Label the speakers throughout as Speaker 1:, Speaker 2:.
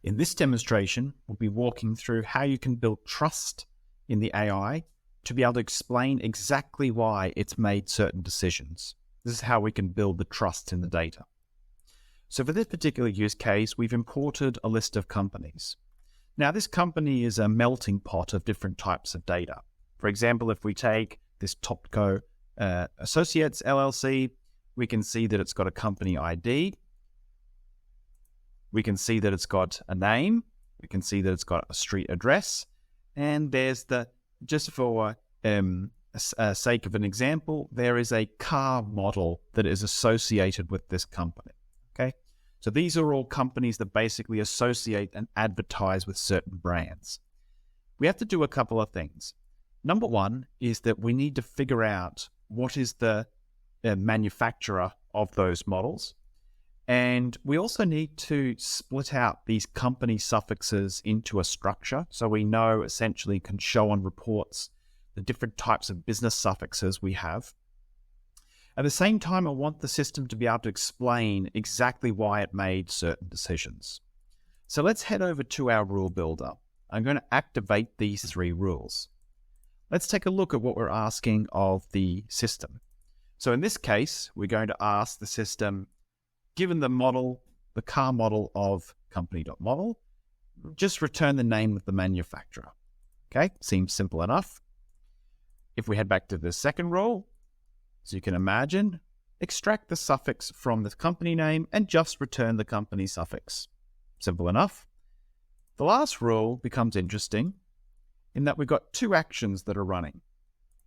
Speaker 1: In this demonstration, we'll be walking through how you can build trust in the AI to be able to explain exactly why it's made certain decisions. This is how we can build the trust in the data. So for this particular use case, we've imported a list of companies. Now, this company is a melting pot of different types of data. For example, if we take this Topco Associates LLC, we can see that it's got a company ID. We can see that it's got a name. We can see that it's got a street address. And there's just for sake of an example, there is a car model that is associated with this company. Okay, so these are all companies that basically associate and advertise with certain brands. We have to do a couple of things. Number one is that we need to figure out what is the manufacturer of those models. And we also need to split out these company suffixes into a structure so we know essentially can show on reports the different types of business suffixes we have. At the same time, I want the system to be able to explain exactly why it made certain decisions. So let's head over to our rule builder. I'm going to activate these 3 rules. Let's take a look at what we're asking of the system. So in this case, we're going to ask the system, given the model, the car model of company.model, just return the name of the manufacturer. Okay, seems simple enough. If we head back to the second rule, as you can imagine, extract the suffix from the company name and just return the company suffix. Simple enough. The last rule becomes interesting in that we've got 2 actions that are running.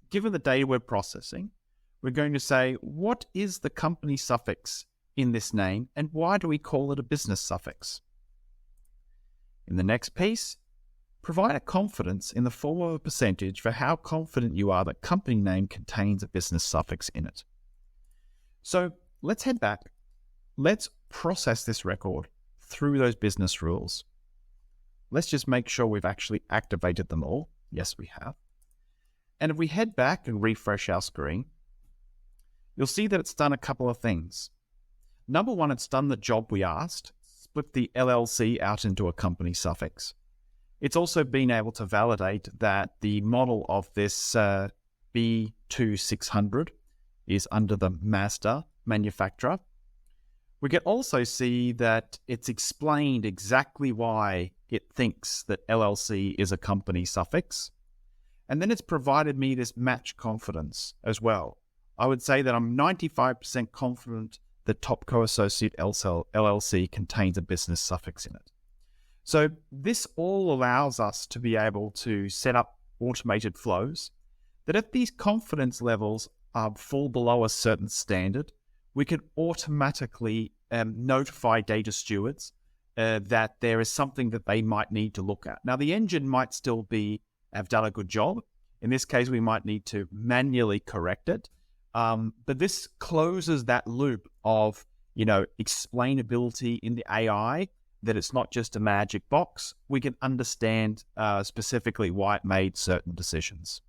Speaker 1: Given the data we're processing, we're going to say, what is the company suffix in this name, and why do we call it a business suffix? In the next piece, provide a confidence in the form of a percentage for how confident you are that company name contains a business suffix in it. So let's head back. Let's process this record through those business rules. Let's just make sure we've actually activated them all. Yes, we have. And if we head back and refresh our screen, you'll see that it's done a couple of things. Number one, it's done the job we asked, split the LLC out into a company suffix. It's also been able to validate that the model of this B2600 is under the Mazda manufacturer. We can also see that it's explained exactly why it thinks that LLC is a company suffix. And then it's provided me this match confidence as well. I would say that I'm 95% confident that Topco Associate LLC contains a business suffix in it. So this all allows us to be able to set up automated flows that if these confidence levels fall below a certain standard, we can automatically notify data stewards that there is something that they might need to look at. Now, the engine might still have done a good job. In this case, we might need to manually correct it. But this closes that loop of, explainability in the AI, that it's not just a magic box. We can understand specifically why it made certain decisions.